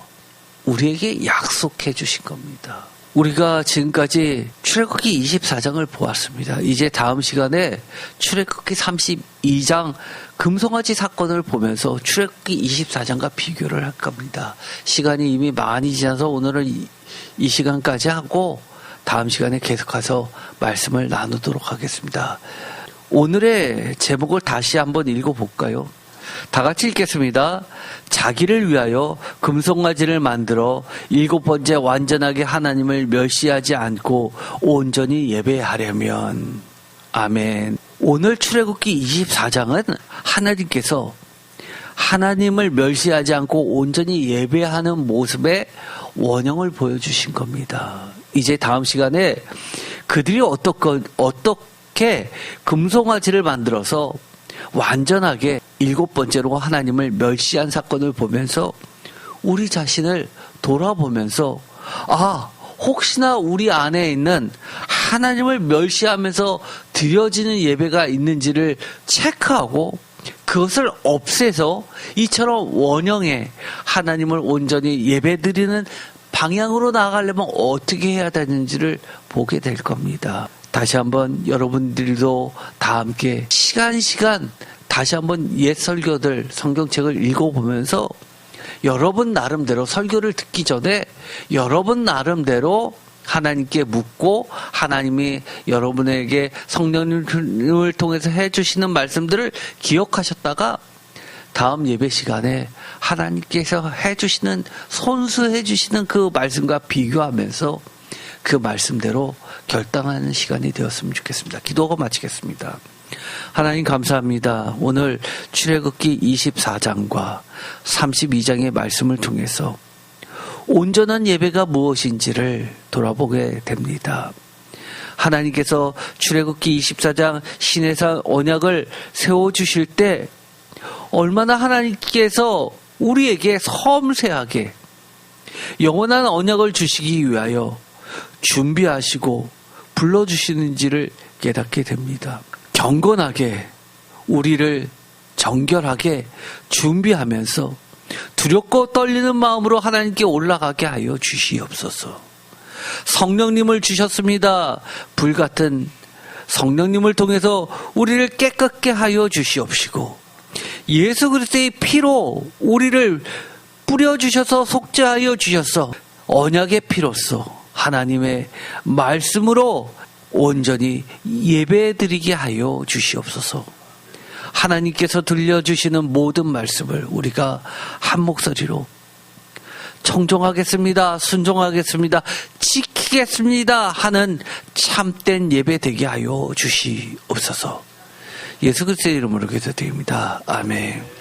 우리에게 약속해 주신 겁니다. 우리가 지금까지 출애굽기 24장을 보았습니다. 이제 다음 시간에 출애굽기 32장 금송아지 사건을 보면서 출애굽기 24장과 비교를 할 겁니다. 시간이 이미 많이 지나서 오늘은 이 시간까지 하고 다음 시간에 계속해서 말씀을 나누도록 하겠습니다. 오늘의 제목을 다시 한번 읽어볼까요? 다 같이 읽겠습니다. 자기를 위하여 금송아지를 만들어 7번째 완전하게 하나님을 멸시하지 않고 온전히 예배하려면. 아멘. 오늘 출애굽기 24장은 하나님께서 하나님을 멸시하지 않고 온전히 예배하는 모습의 원형을 보여주신 겁니다. 이제 다음 시간에 그들이 어떻게 금송아지를 만들어서 완전하게 7번째로 하나님을 멸시한 사건을 보면서 우리 자신을 돌아보면서 혹시나 우리 안에 있는 하나님을 멸시하면서 드려지는 예배가 있는지를 체크하고 그것을 없애서 이처럼 원형의 하나님을 온전히 예배드리는 방향으로 나아가려면 어떻게 해야 되는지를 보게 될 겁니다. 다시 한번 여러분들도 다 함께 시간 다시 한번 옛 설교들 성경책을 읽어보면서 여러분 나름대로 설교를 듣기 전에 여러분 나름대로 하나님께 묻고 하나님이 여러분에게 성령님을 통해서 해주시는 말씀들을 기억하셨다가 다음 예배 시간에 하나님께서 해주시는 손수해주시는 그 말씀과 비교하면서 그 말씀대로 결단하는 시간이 되었으면 좋겠습니다. 기도하고 마치겠습니다. 하나님 감사합니다. 오늘 출애굽기 24장과 32장의 말씀을 통해서 온전한 예배가 무엇인지를 돌아보게 됩니다. 하나님께서 출애굽기 24장 시내산 언약을 세워주실 때 얼마나 하나님께서 우리에게 섬세하게 영원한 언약을 주시기 위하여 준비하시고 불러주시는지를 깨닫게 됩니다. 경건하게 우리를 정결하게 준비하면서 두렵고 떨리는 마음으로 하나님께 올라가게 하여 주시옵소서. 성령님을 주셨습니다. 불같은 성령님을 통해서 우리를 깨끗게 하여 주시옵시고 예수 그리스도의 피로 우리를 뿌려주셔서 속죄하여 주셔서 언약의 피로써 하나님의 말씀으로 온전히 예배드리게 하여 주시옵소서. 하나님께서 들려주시는 모든 말씀을 우리가 한 목소리로 청종하겠습니다, 순종하겠습니다, 지키겠습니다 하는 참된 예배 되게 하여 주시옵소서. 예수 그리스도의 이름으로 기도드립니다. 아멘.